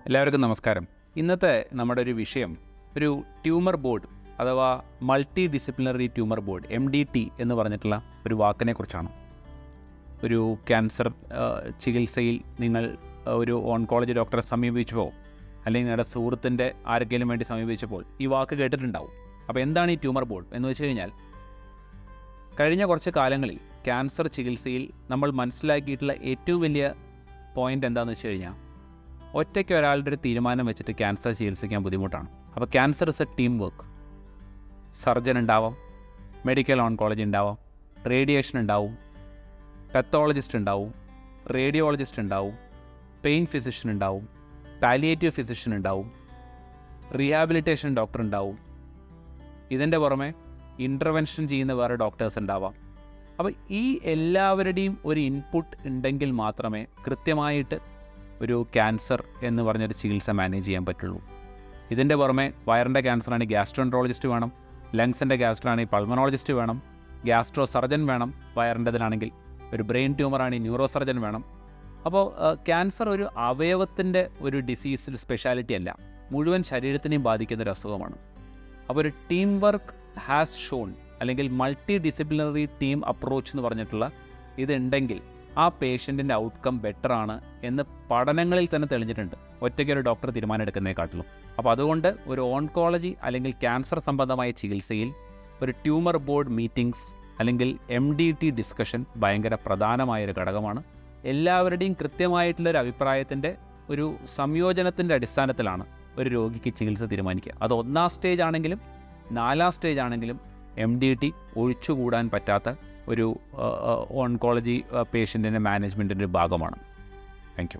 എല്ലാവർക്കും നമസ്കാരം. ഇന്നത്തെ നമ്മുടെ ഒരു വിഷയം ഒരു ട്യൂമർ ബോർഡ് അഥവാ multi disciplinary tumour board MDT എന്ന് പറഞ്ഞിട്ടുള്ള ഒരു വാക്കിനെ കുറിച്ചാണ്. ഒരു ക്യാൻസർ ചികിത്സയിൽ നിങ്ങൾ ഒരു ഓൺകോളജി ഡോക്ടറെ സമീപിച്ചപ്പോൾ അല്ലെങ്കിൽ നിങ്ങളുടെ സുഹൃത്തിൻ്റെ ആർക്കെങ്കിലും വേണ്ടി സമീപിച്ചപ്പോൾ ഈ വാക്ക് കേട്ടിട്ടുണ്ടാവും. അപ്പോൾ എന്താണ് ഈ ട്യൂമർ ബോർഡ് എന്ന് വെച്ച് കഴിഞ്ഞാൽ, കഴിഞ്ഞ കുറച്ച് കാലങ്ങളിൽ ക്യാൻസർ ചികിത്സയിൽ നമ്മൾ മനസ്സിലാക്കിയിട്ടുള്ള ഏറ്റവും വലിയ പോയിൻ്റ് എന്താണെന്ന് വെച്ച് കഴിഞ്ഞാൽ, ഒറ്റയ്ക്ക് ഒരാളുടെ ഒരു തീരുമാനം വെച്ചിട്ട് ക്യാൻസർ ചികിത്സിക്കാൻ ബുദ്ധിമുട്ടാണ്. അപ്പോൾ cancer is A team work. Surgeon ഉണ്ടാവാം, മെഡിക്കൽ ഓൺകോളജി ഉണ്ടാവാം, റേഡിയേഷൻ ഉണ്ടാവും, പെത്തോളജിസ്റ്റ് ഉണ്ടാവും, റേഡിയോളജിസ്റ്റ് ഉണ്ടാവും, പെയിൻ ഫിസിഷ്യൻ ഉണ്ടാവും, പാലിയേറ്റീവ് ഫിസിഷ്യൻ ഉണ്ടാവും, റീഹാബിലിറ്റേഷൻ ഡോക്ടർ ഉണ്ടാവും. ഇതിൻ്റെ പുറമെ ഇൻ്റർവെൻഷൻ ചെയ്യുന്ന വേറെ ഡോക്ടേഴ്സ് ഉണ്ടാവാം. അപ്പോൾ ഈ എല്ലാവരുടെയും ഒരു ഇൻപുട്ട് ഉണ്ടെങ്കിൽ മാത്രമേ കൃത്യമായിട്ട് ഒരു ക്യാൻസർ എന്ന് പറഞ്ഞൊരു ചികിത്സ മാനേജ് ചെയ്യാൻ പറ്റുള്ളൂ. ഇതിൻ്റെ പുറമെ വയറിൻ്റെ ക്യാൻസറാണെങ്കിൽ ഗ്യാസ്ട്രോൻട്രോളജിസ്റ്റ് വേണം, ലങ്സിൻ്റെ ക്യാൻസറാണെങ്കിൽ പൾമനോളജിസ്റ്റ് വേണം, ഗ്യാസ്ട്രോ സർജൻ വേണം, വയറിൻ്റെതിനാണെങ്കിൽ ഒരു ബ്രെയിൻ ട്യൂമറാണെങ്കിൽ ന്യൂറോ സർജൻ വേണം. അപ്പോൾ ക്യാൻസർ ഒരു അവയവത്തിൻ്റെ ഒരു ഡിസീസ് സ്പെഷ്യാലിറ്റി അല്ല, മുഴുവൻ ശരീരത്തിനെയും ബാധിക്കുന്ന ഒരു അസുഖമാണ്. അപ്പോൾ ഒരു ടീം വർക്ക് ഹാസ് ഷോൺ അല്ലെങ്കിൽ മൾട്ടി ഡിസിപ്ലിനറി ടീം അപ്രോച്ച് എന്ന് പറഞ്ഞിട്ടുള്ള ഇതുണ്ടെങ്കിൽ ആ പേഷ്യൻറ്റിൻ്റെ ഔട്ട്കം ബെറ്ററാണ് എന്ന് പഠനങ്ങളിൽ തന്നെ തെളിഞ്ഞിട്ടുണ്ട്, ഒറ്റയ്ക്കൊരു ഡോക്ടർ തീരുമാനം എടുക്കുന്നതിനെക്കാട്ടിലും. അപ്പോൾ അതുകൊണ്ട് ഒരു ഓൺകോളജി അല്ലെങ്കിൽ ക്യാൻസർ സംബന്ധമായ ചികിത്സയിൽ ഒരു ട്യൂമർ ബോർഡ് മീറ്റിംഗ്സ് അല്ലെങ്കിൽ MDT ഡിസ്കഷൻ ഭയങ്കര പ്രധാനമായൊരു ഘടകമാണ്. എല്ലാവരുടെയും കൃത്യമായിട്ടുള്ളൊരു അഭിപ്രായത്തിൻ്റെ ഒരു സംയോജനത്തിൻ്റെ അടിസ്ഥാനത്തിലാണ് ഒരു രോഗിക്ക് ചികിത്സ തീരുമാനിക്കുക. അത് 1ാം സ്റ്റേജ് ആണെങ്കിലും 4ാം സ്റ്റേജ് ആണെങ്കിലും MDT ഒഴിച്ചുകൂടാൻ പറ്റാത്ത ഒരു ഓൺകോളജി പേഷ്യൻറ്റിൻ്റെ മാനേജ്മെൻറ്റിൻ്റെ ഭാഗമാണ്. Thank you.